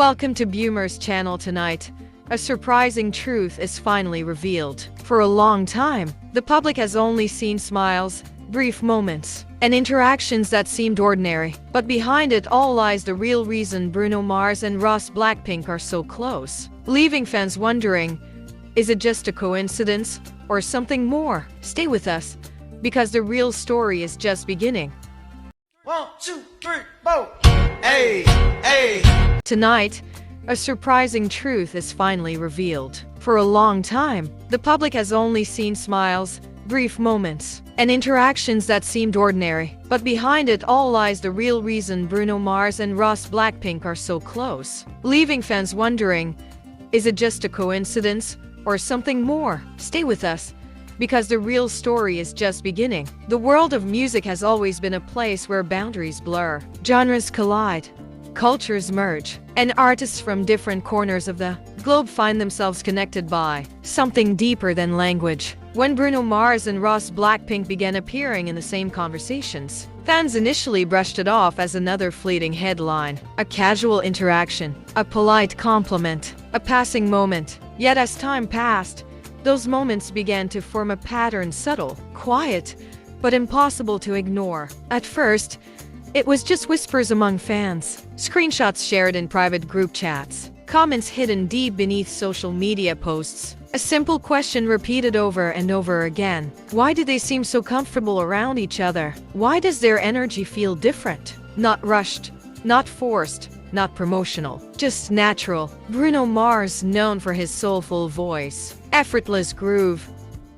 Welcome to Bumars Channel tonight. A surprising truth is finally revealed. For a long time, the public has only seen smiles, brief moments, and interactions that seemed ordinary. But behind it all lies the real reason Bruno Mars and Rosé BLACKPINK are so close, leaving fans wondering, is it just a coincidence or something more? Stay with us, because the real story is just beginning. 1, 2, 3, 4. Hey, hey. Tonight, a surprising truth is finally revealed. For a long time, the public has only seen smiles, brief moments, and interactions that seemed ordinary. But behind it all lies the real reason Bruno Mars and Rosé BLACKPINK are so close, leaving fans wondering, is it just a coincidence or something more? Stay with us, because the real story is just beginning. The world of music has always been a place where boundaries blur, genres collide, cultures merge, and artists from different corners of the globe find themselves connected by something deeper than language. When Bruno Mars and Rosé BLACKPINK began appearing in the same conversations, fans initially brushed it off as another fleeting headline, a casual interaction, a polite compliment, a passing moment. Yet as time passed, those moments began to form a pattern, subtle, quiet, but impossible to ignore. At first, it was just whispers among fans, screenshots shared in private group chats, comments hidden deep beneath social media posts, a simple question repeated over and over again. Why do they seem so comfortable around each other? Why does their energy feel different? Not rushed, not forced, not promotional, just natural. Bruno Mars, known for his soulful voice, effortless groove,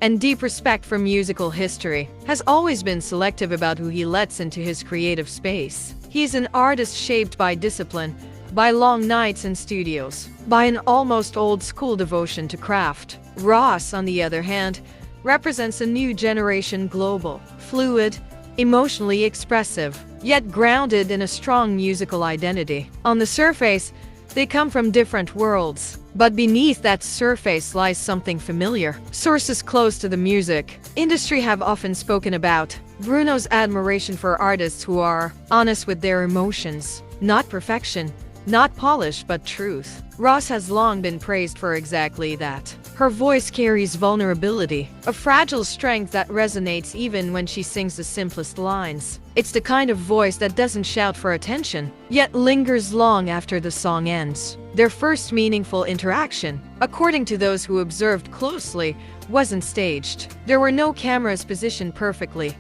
and deep respect for musical history, has always been selective about who he lets into his creative space. He's an artist shaped by discipline, by long nights in studios, by an almost old-school devotion to craft. Rosé, on the other hand, represents a new generation, global, fluid, emotionally expressive, yet grounded in a strong musical identity. On the surface, they come from different worlds, but beneath that surface lies something familiar. Sources close to the music industry have often spoken about Bruno's admiration for artists who are honest with their emotions, not perfection, not polish, but truth. Rosé has long been praised for exactly that. Her voice carries vulnerability, a fragile strength that resonates even when she sings the simplest lines. It's the kind of voice that doesn't shout for attention, yet lingers long after the song ends. Their first meaningful interaction, according to those who observed closely, wasn't staged. There were no cameras positioned perfectly,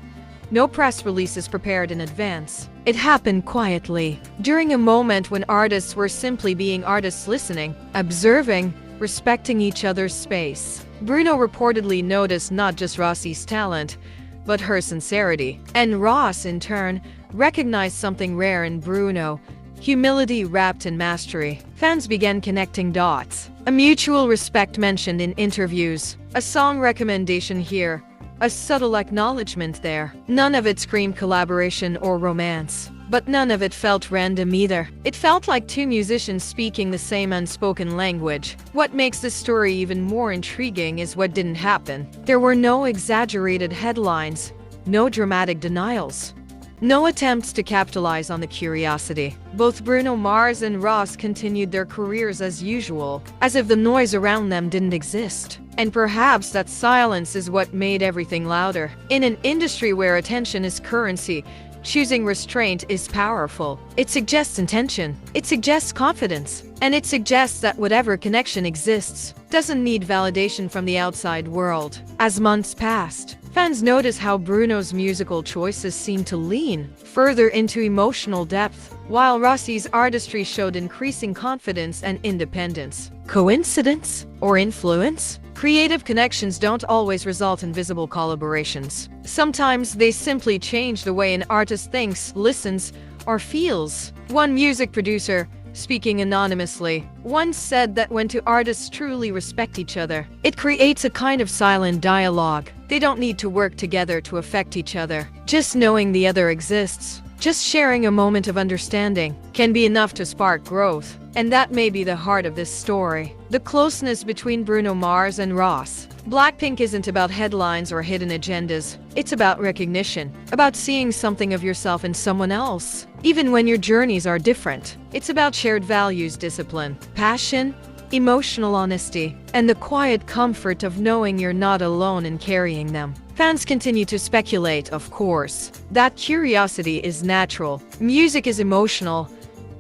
no press releases prepared in advance. It happened quietly, during a moment when artists were simply being artists, listening, observing, respecting each other's space. Bruno reportedly noticed not just Rosé's talent, but her sincerity. And Rosé, in turn, recognized something rare in Bruno: humility wrapped in mastery. Fans began connecting dots. A mutual respect mentioned in interviews, a song recommendation here, a subtle acknowledgement there. None of it screamed collaboration or romance, but none of it felt random either. It felt like two musicians speaking the same unspoken language. What makes this story even more intriguing is what didn't happen. There were no exaggerated headlines, no dramatic denials, no attempts to capitalize on the curiosity. Both Bruno Mars and Rosé continued their careers as usual, as if the noise around them didn't exist. And perhaps that silence is what made everything louder. In an industry where attention is currency, choosing restraint is powerful. It suggests intention, it suggests confidence, and it suggests that whatever connection exists doesn't need validation from the outside world. As months passed, fans noticed how Bruno's musical choices seemed to lean further into emotional depth, while Rosé's artistry showed increasing confidence and independence. Coincidence? Or influence? Creative connections don't always result in visible collaborations. Sometimes they simply change the way an artist thinks, listens, or feels. One music producer, speaking anonymously, once said that when two artists truly respect each other, it creates a kind of silent dialogue. They don't need to work together to affect each other. Just knowing the other exists, Just sharing a moment of understanding can be enough to spark growth. And that may be the heart of this story. The closeness between Bruno Mars and Ross. Blackpink isn't about headlines or hidden agendas. It's about recognition, about seeing something of yourself in someone else, even when your journeys are different. It's about shared values, discipline, passion, emotional honesty, and the quiet comfort of knowing you're not alone in carrying them. Fans continue to speculate, of course. That curiosity is natural. Music is emotional.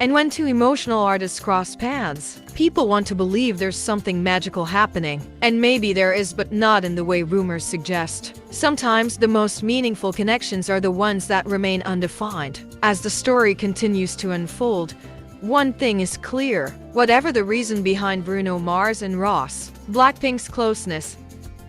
And when two emotional artists cross paths, people want to believe there's something magical happening. And maybe there is, but not in the way rumors suggest. Sometimes the most meaningful connections are the ones that remain undefined. As the story continues to unfold, one thing is clear. Whatever the reason behind Bruno Mars and Ross, Blackpink's closeness,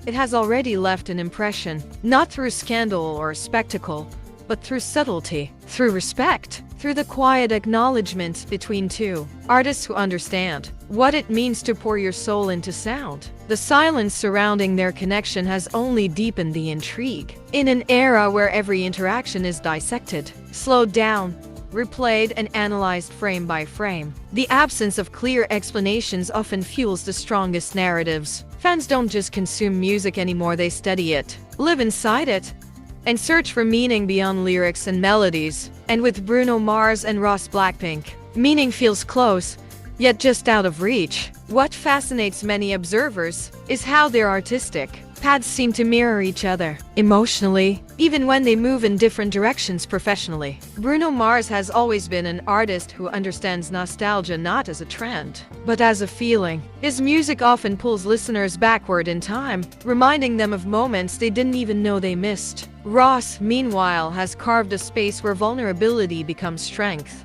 it has already left an impression, not through scandal or spectacle, but through subtlety, through respect, through the quiet acknowledgement between two artists who understand what it means to pour your soul into sound. The silence surrounding their connection has only deepened the intrigue. In an era where every interaction is dissected, slowed down, replayed and analyzed frame by frame, the absence of clear explanations often fuels the strongest narratives. Fans don't just consume music anymore, they study it, live inside it, and search for meaning beyond lyrics and melodies. And with Bruno Mars and Ross Blackpink, meaning feels close, yet just out of reach. What fascinates many observers is how their artistic paths seem to mirror each other emotionally, even when they move in different directions professionally. Bruno Mars has always been an artist who understands nostalgia not as a trend, but as a feeling. His music often pulls listeners backward in time, reminding them of moments they didn't even know they missed. Ross, meanwhile, has carved a space where vulnerability becomes strength.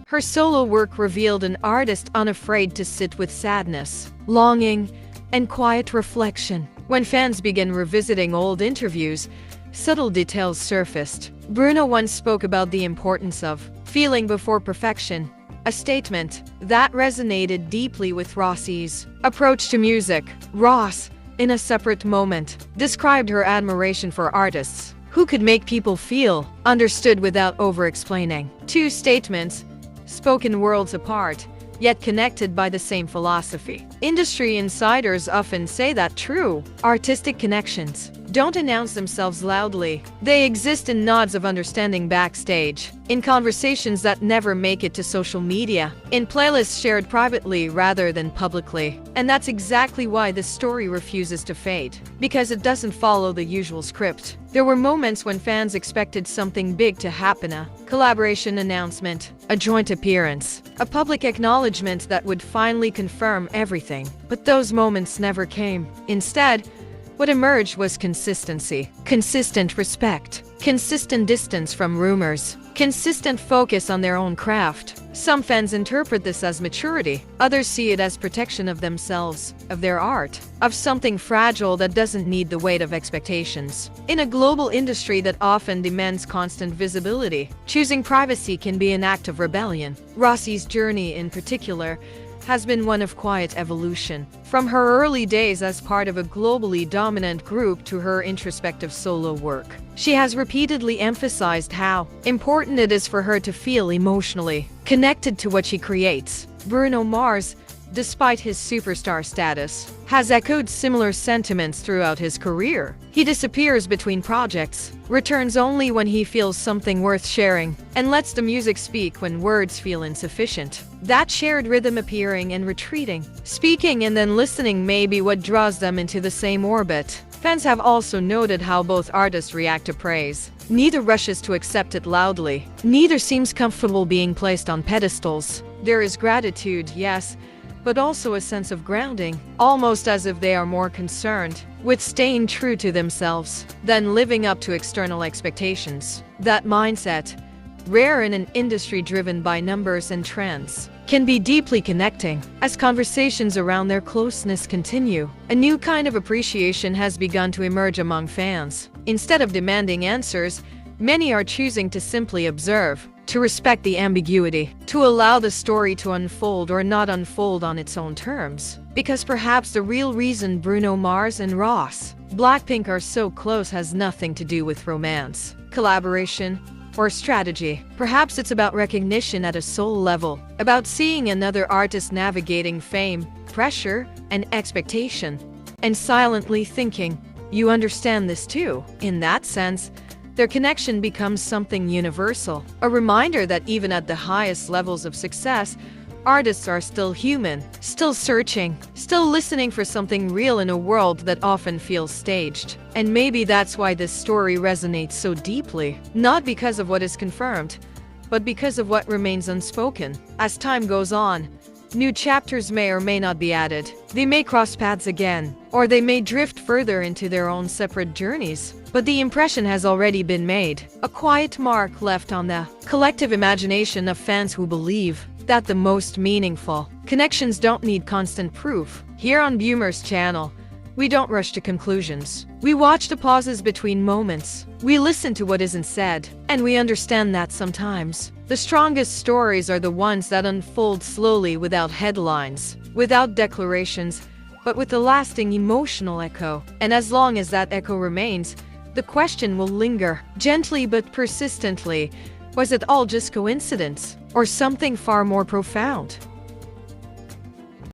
Her solo work revealed an artist unafraid to sit with sadness, longing, and quiet reflection. When fans began revisiting old interviews, subtle details surfaced. Bruno once spoke about the importance of feeling before perfection, a statement that resonated deeply with Rossi's approach to music. Ross, in a separate moment, described her admiration for artists who could make people feel understood without over-explaining. Two statements spoken worlds apart, yet connected by the same philosophy. Industry insiders often say that true artistic connections don't announce themselves loudly. They exist in nods of understanding backstage, in conversations that never make it to social media, in playlists shared privately rather than publicly. And that's exactly why this story refuses to fade, because it doesn't follow the usual script. There were moments when fans expected something big to happen, a collaboration announcement, a joint appearance, a public acknowledgement that would finally confirm everything. But those moments never came. Instead, what emerged was consistency, consistent respect, consistent distance from rumors, consistent focus on their own craft. Some fans interpret this as maturity, others see it as protection of themselves, of their art, of something fragile that doesn't need the weight of expectations. In a global industry that often demands constant visibility, choosing privacy can be an act of rebellion. Rossi's journey, in particular, has been one of quiet evolution. From her early days as part of a globally dominant group to her introspective solo work, she has repeatedly emphasized how important it is for her to feel emotionally connected to what she creates. Bruno Mars, despite his superstar status, has echoed similar sentiments throughout his career. He disappears between projects, returns only when he feels something worth sharing, and lets the music speak when words feel insufficient. That shared rhythm, appearing and retreating, speaking and then listening, may be what draws them into the same orbit. Fans have also noted how both artists react to praise. Neither rushes to accept it loudly. Neither seems comfortable being placed on pedestals. There is gratitude, yes, but also a sense of grounding, almost as if they are more concerned with staying true to themselves than living up to external expectations. That mindset, rare in an industry driven by numbers and trends, can be deeply connecting. As conversations around their closeness continue, a new kind of appreciation has begun to emerge among fans. Instead of demanding answers, many are choosing to simply observe, to respect the ambiguity, to allow the story to unfold or not unfold on its own terms. Because perhaps the real reason Bruno Mars and Ross Blackpink are so close has nothing to do with romance, collaboration, or strategy. Perhaps it's about recognition at a soul level, about seeing another artist navigating fame, pressure, and expectation, and silently thinking, you understand this too. In that sense, their connection becomes something universal, a reminder that even at the highest levels of success, artists are still human, still searching, still listening for something real in a world that often feels staged. And maybe that's why this story resonates so deeply, not because of what is confirmed, but because of what remains unspoken. As time goes on, new chapters may or may not be added. They may cross paths again, or they may drift further into their own separate journeys. But the impression has already been made, a quiet mark left on the collective imagination of fans who believe that the most meaningful connections don't need constant proof. Here on Bumars Channel, we don't rush to conclusions. We watch the pauses between moments. We listen to what isn't said, and we understand that sometimes the strongest stories are the ones that unfold slowly, without headlines, without declarations, but with a lasting emotional echo. And as long as that echo remains, the question will linger, gently but persistently. Was it all just coincidence, or something far more profound?